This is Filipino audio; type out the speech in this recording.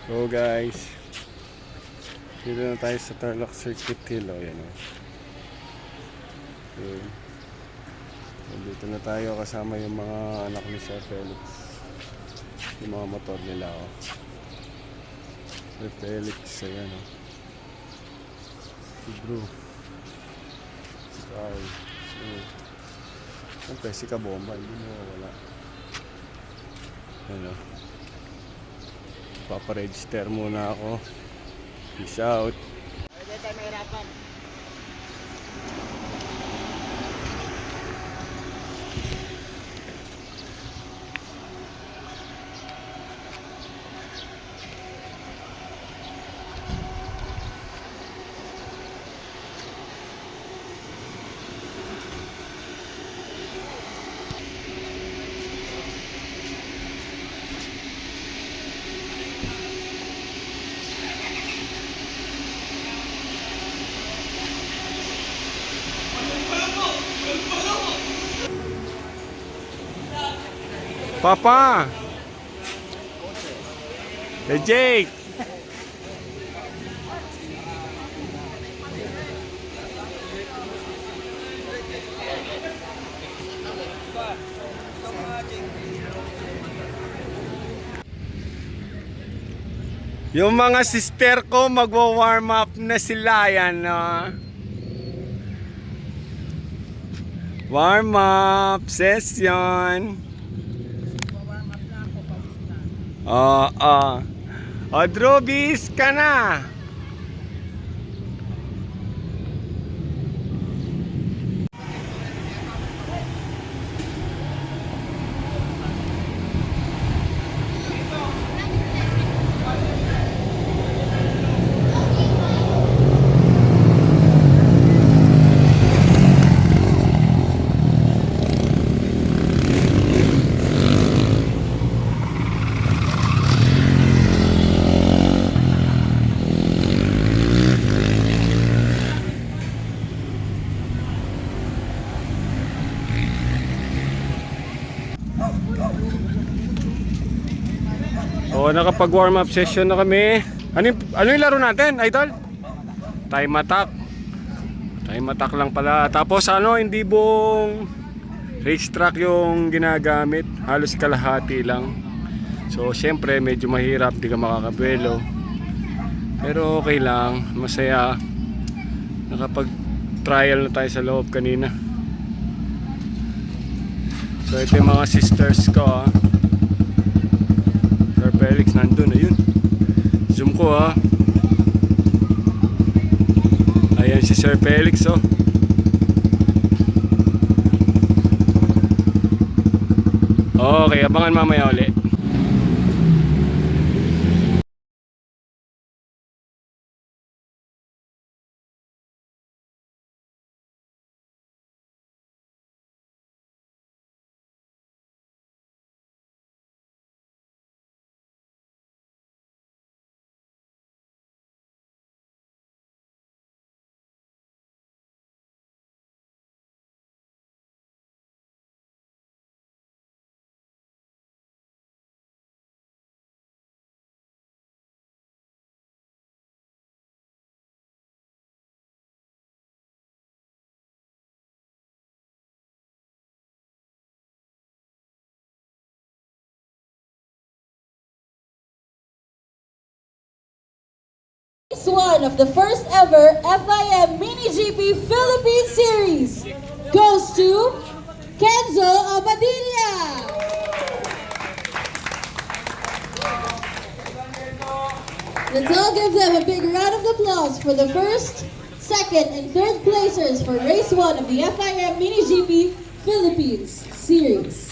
So guys, dito na tayo sa Tarlac Circuit Hill. O yan o. Okay. Dito na tayo kasama yung mga anak ni Sir Felix. Yung mga motor nila o. Sir Felix, ayan o. Si Bro. Si Carl. Siyempre si Kabomba, hindi mo wala. Ayan o. Paparegister muna ako. Peace out. Hindi tayo mahirapan. Papa! Hey Jake! Yung mga sister ko magwa-warm up na sila yan, no? Warm up session. O, Drobis ka na. O, nakapag-warm up session na kami. Ano yung laro natin, idol? Time attack. Time attack lang pala. Tapos hindi buong racetrack yung ginagamit. Halos kalahati lang. So, syempre, medyo mahirap. Di ka makakabelo. Pero okay lang. Masaya. Nakapag-trial na tayo sa loob kanina. So, ito yung mga sisters ko, ha. Sir Felix nandun, ayun. Zoom ko, ha. Ayan si Sir Felix, oh. Okay, abangan mamaya ulit. Race 1 of the first ever FIM Mini GP Philippine Series goes to Kenzo Abadilla. Let's all give them a big round of applause for the first, second, and third placers for Race 1 of the FIM Mini GP Philippines Series.